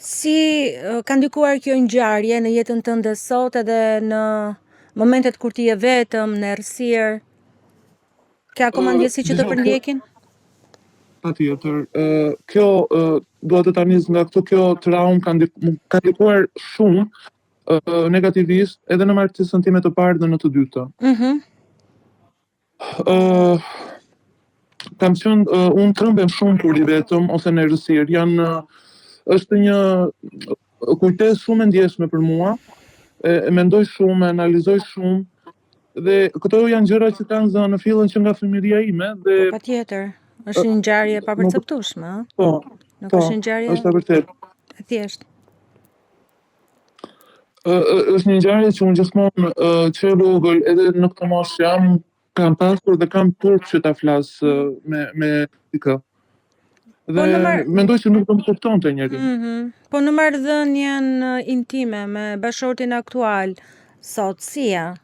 Si ka ndikuar kjo ngjarje në jetën tënde sot edhe në momentet kur ti je vetëm, në errësirë? Ke akoma ndjesi që të përndjekin? Patjetër. Kjo dua të ta nis nga këtu, kjo traumë ka ndikuar shumë negativisht edhe në martësisën time të parë dhe në të dytën. Kam qenë unë trëmbem shumë kur i vetëm ose në errësirë. Është një kujtesë shumë e ndjeshme për mua. E mendoj shumë, e analizoj shumë dhe këto janë gjëra që kanë zënë në fillën që nga fëmijëria ime dhe Patjetër. Është një ngjarje e papërcaktueshme, ëh? Po. Nuk është një ngjarje Është e vërtetë. e thjeshtë. Është një ngjarje që unë gjithmonë që e vogël edhe në këtë moshë kam pasur dhe kam turp që ta flas me dikë. Dhe mendoj që nuk do më kuptonte njeri. Po në marrëdhënien intime me bashkëshortin aktual, sot si ja?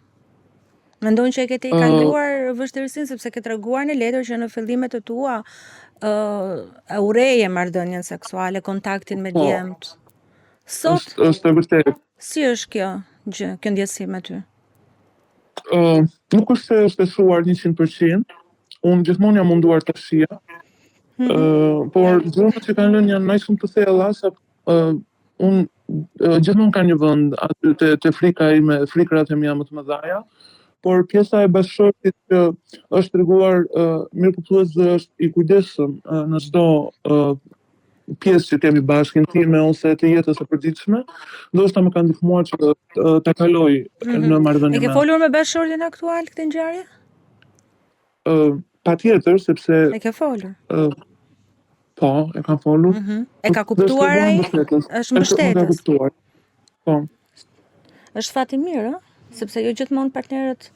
Mendon që e ke kaluar vështirësinë sepse ke treguar në letër që në fillimet e tua e ureje marrëdhënien seksuale, kontaktin me djemt. Sot Është e vërtetë. si është kjo gjë, kjo ndjesi me ty? Nuk është se është e shuar 100%. Unë gjithmonë jam munduar të shija. Por gjërat që kanë lënë janë më shumë të thella se unë gjithmonë ka një vend aty te frika ime, frikrat e mia më të mëdha. Por pjesa e bashkëshortit që është treguar mirëkuptues dhe është i kujdesshëm në çdo pjesë që kemi bashkë intime ose të jetës së përditshme, ndoshta më ka ndihmuar që ta kaloj në marrëdhënie. E ke folur me bashkëshortin aktual këtë ngjarje? Patjetër, sepse E ke folur? Po, e kam folur. E ka kuptuar ai? Është mbështetës. Po. Është fat i mirë, ëh? Sepse jo gjithmonë partnerët,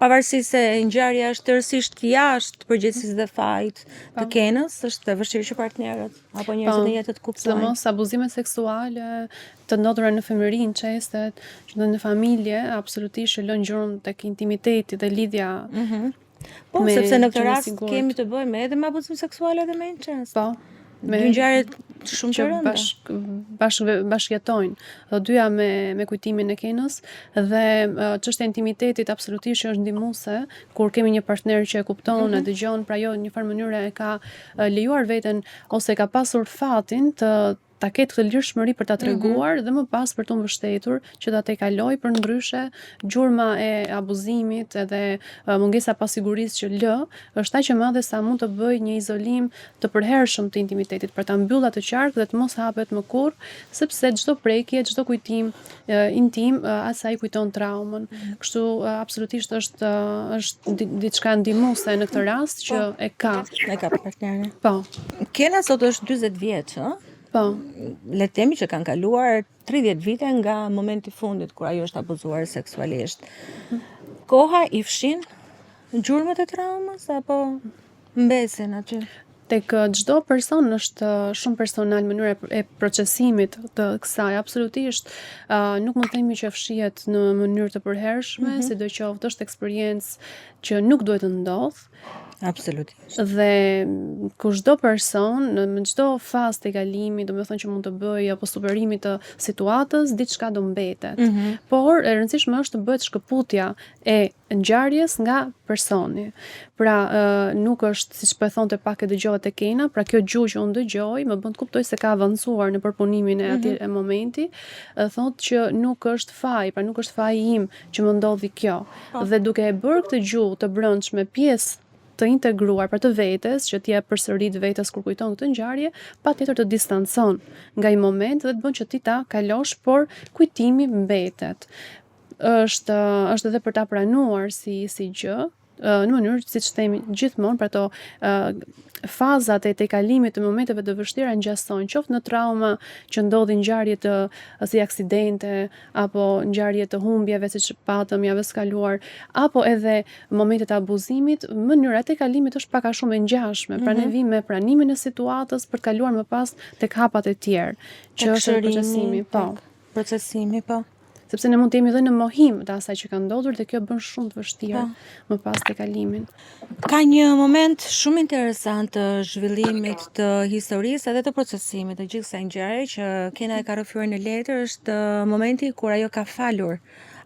pavarësisht se ngjarja është tërësisht jashtë përgjegjësisë dhe fajit të kenës, është e vështirë që partnerët apo njerëzit e jetës të kuptojnë. Sidomos abuzimet seksuale të ndodhura në fëmijërinë, çestet, që në familje, absolutisht lën gjurmë tek intimiteti dhe lidhja. Po, sepse në këtë rast kemi të bëjmë edhe me abuzim seksual edhe me incest. Po. Me ngjarje shumë të rënda. Bashkëjetojnë. Të dyja me kujtimin e kenës dhe çështja e intimitetit absolutisht është ndihmuese kur kemi një partner që e kupton, e dëgjon, pra jo në një farë mënyrë e ka lejuar veten ose ka pasur fatin të ta ketë këtë lirshmëri për ta treguar dhe më pas për të mbështetur që ta tejkaloj, për ndryshe gjurma e abuzimit edhe mungesa e pasigurisë që lë është aq e madhe sa mund të bëj një izolim të përhershëm të intimitetit për ta mbyllur atë qark dhe të mos hapet më kurrë, sepse çdo prekje, çdo kujtim intim asaj kujton traumën. Kështu absolutisht është diçka ndihmuese në këtë rast që e ka partnerin. Po. Kena sot është 40 vjeç, ëh? Po. Le të themi që kanë kaluar 30 vite nga momenti i fundit kur ajo është abuzuar seksualisht. Koha i fshin gjurmët e traumës apo mbesin aty? Tek çdo person është shumë personal mënyra e procesimit të kësaj. Absolutisht nuk mund të themi që fshihet në mënyrë të përhershme, sidoqoftë është eksperiencë që nuk duhet të ndodh. Absolutisht. Dhe kur çdo person në çdo fazë të kalimit, domethënë që mund të bëjë apo superimit të situatës, diçka do mbetet. Por e rëndësishme është të bëhet shkëputja e ngjarjes nga personi. Pra nuk është siç po e thonte pak e dëgjova te Kena, pra kjo gjuhë që unë dëgjoj më bën të kuptoj se ka avancuar në përpunimin e atij momenti, thotë që nuk është faj, pra nuk është faji im që më ndodhi kjo. Dhe duke e bërë këtë gjuhë të brendshme pjesë të integruar për të vetes, që t'ja përsërit vetes kur kujton këtë ngjarje, patjetër të distancon nga ai moment dhe të bën që ti ta kalosh, por kujtimi mbetet. Është edhe për ta pranuar si gjë, në mënyrë siç themi gjithmonë për ato fazat e tejkalimit të momenteve të vështira ngjasojnë, qoftë në trauma që ndodhin ngjarje të si aksidente apo ngjarje të humbjeve siç patëm javës kaluar, apo edhe momentet e abuzimit, mënyra e tejkalimit është pak a shumë e ngjashme. Pra ne vim me pranimin e situatës për të kaluar më pas tek hapat e tjerë, që është procesimi, po. Procesimi, po. sepse ne mund të jemi edhe në mohim të asaj që ka ndodhur dhe kjo bën shumë të vështirë më pas të kalimin. Ka një moment shumë interesant të zhvillimit të historisë edhe të procesimit të gjithë kësaj gjëre që Kena e ka rrëfyer në letër është momenti kur ajo ka falur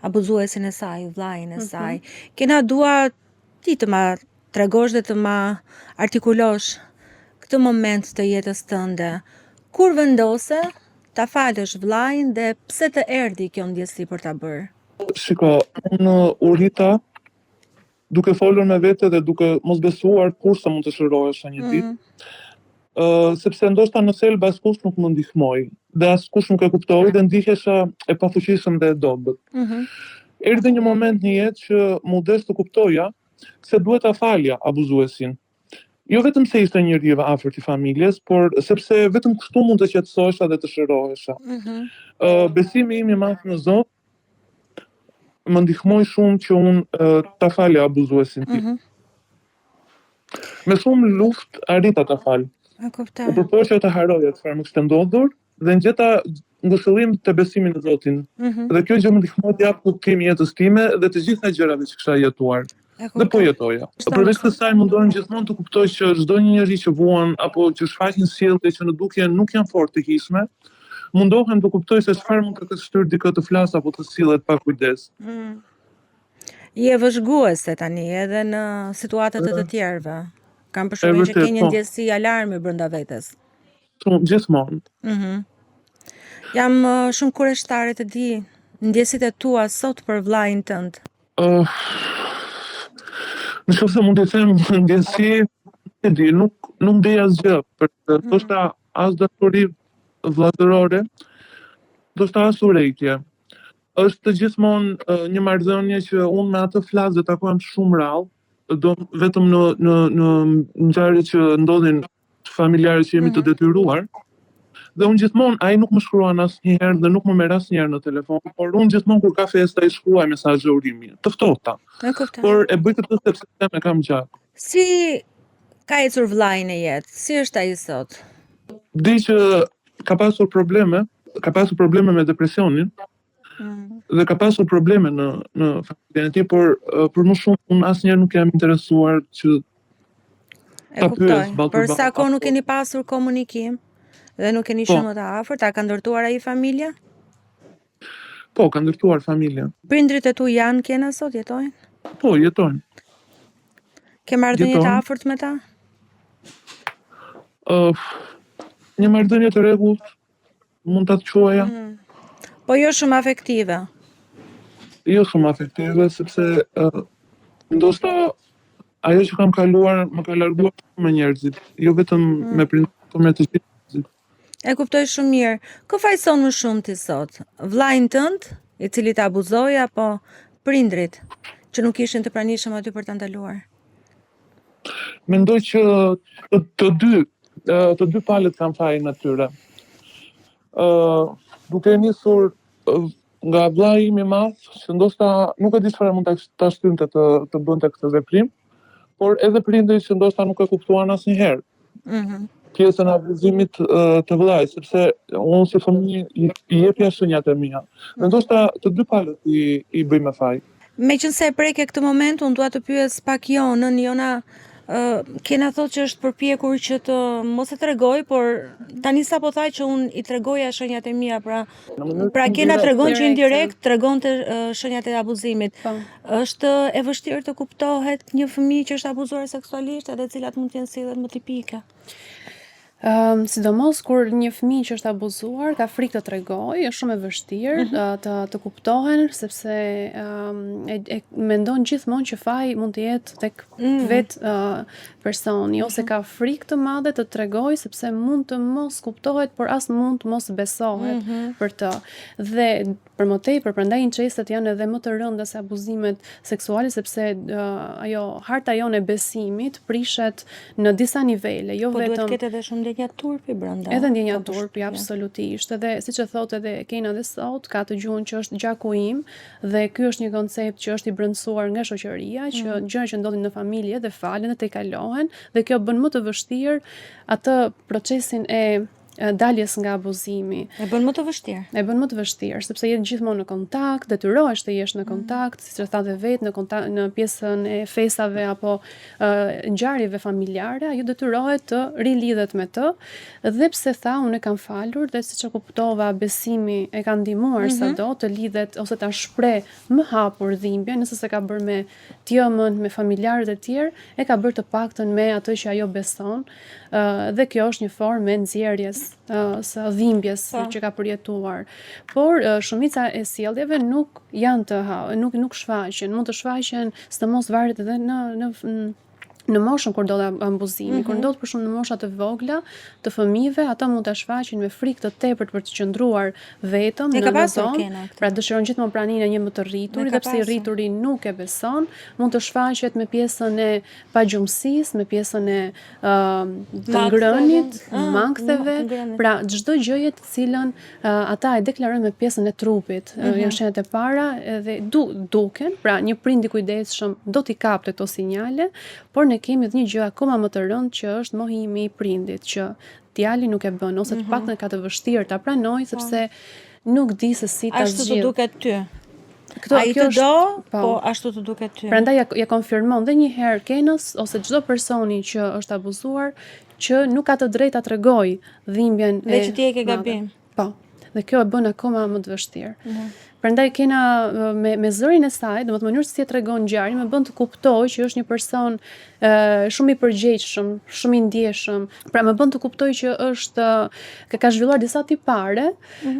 abuzuesin e saj, vllain e saj. Kena dua ti të ma tregosh dhe të ma artikulosh këtë moment të jetës tënde. Kur vendose ta falësh vllain dhe pse të erdhi kjo ndjesi për ta bërë? Shiko, unë u rrita duke folur me vete dhe duke mos besuar kurse mund të shërohesha një ditë. Sepse ndoshta në thelb askush nuk më ndihmoi dhe askush nuk e kuptoi dhe ndihesha e pafuqishëm dhe e dobët. Erdhi një moment në jetë që mu desh të kuptoja se duhet ta falja abuzuesin. Jo vetëm se ishte njeriu afërt i familjes, por sepse vetëm kështu mund të qetësohesha dhe të shërohesha. Besimi im i madh në Zot më ndihmoi shumë që unë ta falja abuzuesin tim. Me shumë luftë arrita ta fal. E kuptoj. U përpoqja të haroja çfarë më kishte ndodhur dhe ngjeta ngushëllim të besimit në Zotin. Dhe kjo gjë më ndihmoi të jap kuptim jetës time dhe të gjitha gjërave që kisha jetuar. Dhe po jetoja. Përveç kësaj mundohem gjithmonë të kuptoj që çdo një njeri që vuan apo që shfaqin sjellje që në dukje nuk janë fort të hishme, mundohem të kuptoj se çfarë mund të ketë shtyrë dikë të flas apo të sillet pa kujdes. Je vëzhguese tani edhe në situata të tjerëve. Kam përshtypjen që ke një ndjesi alarmi brenda vetes. Gjithmonë. Jam shumë kurioztare të di ndjesitë e tua sot për vllain tënd. Në qoftë se mund të them ndjesi, e di, nuk ndej asgjë, për ndoshta as dashuri vllazërore, ndoshta as urrejtje. Është gjithmonë një marrëdhënie që unë me atë flas dhe takohem shumë rrallë, vetëm në ngjarje që ndodhin familjare që jemi të detyruar. Dhe unë gjithmonë, ai nuk më shkruan asnjëherë dhe nuk më merr asnjëherë në telefon, por unë gjithmonë kur ka festa i shkruaj mesazhe urimi, të ftohta. Por e bëj këtë sepse më kam gjak. Si ka ecur vllai në jetë? Si është ai sot? Di që ka pasur probleme me depresionin. Dhe ka pasur probleme në familjen e tij, por për më shumë unë asnjëherë nuk jam interesuar që ta pyes. Për sa kohë nuk keni pasur komunikim? Dhe nuk keni shumë të afërt, a ka ndërtuar ai familje? Po, ka ndërtuar familje. Prindrit e tu janë Kena sot, jetojnë? Po, jetojnë. Ke marrëdhënie të afërt me ta? Një marrëdhënie të rregullt, mund ta quaja. Po jo shumë afektive. Jo shumë afektive, sepse ndoshta ajo që kam kaluar më ka larguar me njerëzit, jo vetëm me prindrit, por me të gjithë. E kuptoj shumë mirë. Kë fajson më shumë ti sot? Vllain tënd, i cili të abuzoi, apo prindrit që nuk ishin të pranishëm aty për ta ndaluar? Mendoj që të dy palët kanë fajin atyre. Duke nisur nga vllai im i madh, që ndoshta nuk e di çfarë mund ta shtynte të bënte këtë veprim, por edhe prindrit që ndoshta nuk e kuptuan asnjëherë. Pjesën e abuzimit të vllait, sepse unë si fëmijë i jepja shenjat e mia. Dhe ndoshta të dy palët i bëj me faj. Meqense e preke këtë moment, unë dua të pyes pak Jonën. Jona, Kena thot që është përpjekur që të mos e tregoj, por tani sapo tha që unë i tregoja shenjat e mia, pra Kena tregon që indirekt tregonte shenjat e abuzimit. Është e vështirë të kuptohet një fëmijë që është abuzuar seksualisht edhe cilat mund të jenë sillet më tipike? Sidomos kur një fëmijë që është abuzuar ka frikë të tregojë, është shumë e vështirë të kuptohen, sepse e mendon gjithmonë që faji mund të jetë tek vetë personi, ose ka frikë të madhe të tregojë sepse mund të mos kuptohet, por as mund të mos besohet për të. Dhe për më tepër, prandaj incestet janë edhe më të rënda se abuzimet seksuale, sepse harta jone e besimit prishet në disa nivele, jo vetëm. Po duhet ketë edhe shumë ndjenja turpi brenda. Edhe ndjenja turpi, absolutisht. Edhe siç e thotë edhe Kena dhe sot, ka të gjuhën që është gjaku im, dhe ky është një koncept që është i brendësuar nga shoqëria, që gjëra që ndodhin në familje dhe falen dhe tejkalohen, dhe kjo bën më të vështirë atë procesin e daljes nga abuzimi. E bën më të vështirë. E bën më të vështirë, sepse je gjithmonë në kontakt, detyrohesh të jesh në kontakt, siç e thatë vetë, në pjesën e fesave apo ngjarjeve familjare, ajo detyrohet të rilidhet me të, dhe pse tha unë e kam falur dhe siç e kuptova besimi e ka ndihmuar sado të lidhet ose ta shpreh më hapur dhimbjen, nëse se ka bërë me tjëmën, me familjarët e tjerë, e ka bërë të paktën me atë që ajo beson, dhe kjo është një formë e nxjerrjes së dhimbjes që ka përjetuar. Por shumica e sjelljeve nuk janë nuk shfaqen, mund të shfaqen sidomos varet edhe në moshën kur ndodh abuzimi, kur ndodh për shumë në mosha të vogla të fëmijëve, ata mund ta shfaqin me frikë të tepërt për të qëndruar vetëm në zonë. Pra dëshiron gjithmonë praninë e një më të rriturit, dhe pse i rrituri nuk e beson, mund të shfaqet me pjesën e pagjumësisë, me pjesën e të ngrënit, mangtheve, pra çdo gjëje të cilën ata e deklarojnë me pjesën e trupit. Janë shenjat e para edhe duken, pra një prind i kujdesshëm do t'i kapte këto sinjale, por ne kemi edhe një gjë akoma më të rëndë që është mohimi i prindit, që djali nuk e bën ose të paktën ka të vështirë ta pranojë sepse nuk di se si ta zgjidh. Ashtu të duket ty. Ai të do, po ashtu të duket ty. Prandaj ja konfirmon dhe një herë kenës ose çdo personi që është abuzuar që nuk ka të drejtë ta tregojë dhimbjen dhe që ti e ke gabim. Po. Dhe kjo e bën akoma më të vështirë. Prandaj kena me zërin e saj, domethënë mënyrë se si e tregon ngjarjen, më bën të kuptoj që është një person shumë i përgjegjshëm, shumë i ndjeshëm. Pra më bën të kuptoj që është ka zhvilluar disa tipare,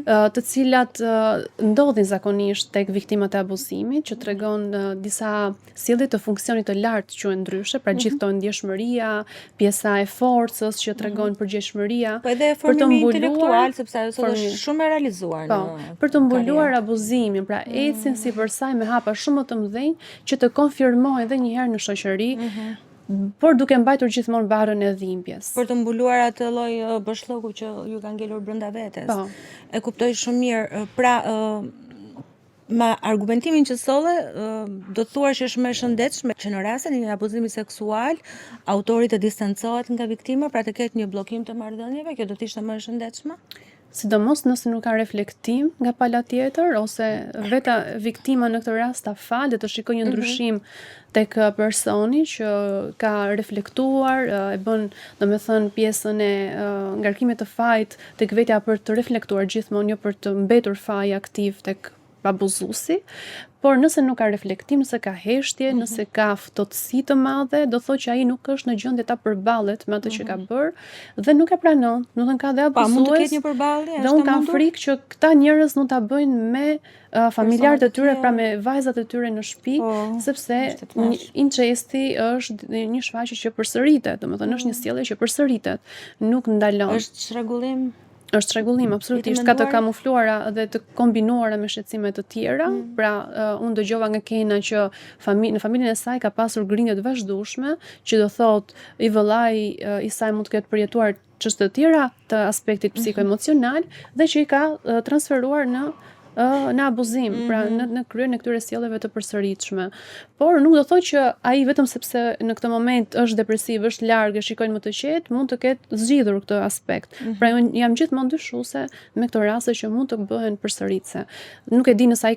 të cilat ndodhin zakonisht tek viktimat e abuzimit, që tregon disa sjellje të funksionit të lartë quhen ndryshe, pra gjithë këto ndjeshmëria, pjesa e forcës që tregon përgjegjshmëria, po edhe formimi intelektual, sepse ajo është shumë e realizuar. Për të mbuluar abuzimin, pra ecin sipër saj me hapa shumë më të mëdhenj që të konfirmojë edhe një herë në shoqëri, por duke mbajtur gjithmonë barrën e dhimbjes. Për të mbuluar atë lloj bëshllëku që ju ka ngelur brenda vetes. E kuptoj shumë mirë. Pra, me argumentimin që solle, do të thuash që është më e shëndetshme që në rastin e një abuzimi seksual, autori të distancohet nga viktima, pra të ketë një bllokim të marrëdhënieve, kjo do të ishte më e shëndetshme? Sidomos nëse nuk ka reflektim nga pala tjetër, ose veta viktima në këtë rast ta falë dhe të shikojë një ndryshim tek personi që ka reflektuar, e bën domethënë pjesën e ngarkimit të fajit tek vetja për të reflektuar gjithmonë, jo për të mbetur faji aktiv tek abuzuesi, por nëse nuk ka reflektim, nëse ka heshtje, nëse ka ftohtësi të madhe, do thotë që ai nuk është në gjendje ta përballet me atë që ka bërë dhe nuk e pranon. Do të thënë ka dhe abuzues. Mund të ketë një përballje, dhe unë kam frikë që këta njerëz nuk ta bëjnë me familjarët e tyre, pra me vajzat e tyre në shtëpi, sepse incesti është një shfaqje që përsëritet, domethënë është një sjellje që përsëritet, nuk ndalon. Është çrregullim. Është çrregullim, absolutisht, ka të kamufluara dhe të kombinuara me shqetësime të tjera. Pra, unë dëgjova nga Kena që në familjen e saj ka pasur grindje të vazhdueshme, që do thotë i vëllai i saj mund të ketë përjetuar çështje të tjera të aspektit psikoemocional dhe që i ka transferuar në abuzim, pra në kryen e këtyre sjelljeve të përsëritshme. Por nuk do thotë që ai vetëm sepse në këtë moment është depresiv, është larg, e shikojnë më të qetë, mund të ketë zgjidhur këtë aspekt. Pra unë jam gjithmonë dyshuese me këto raste që mund të bëhen përsëritse. Nuk e di nëse ai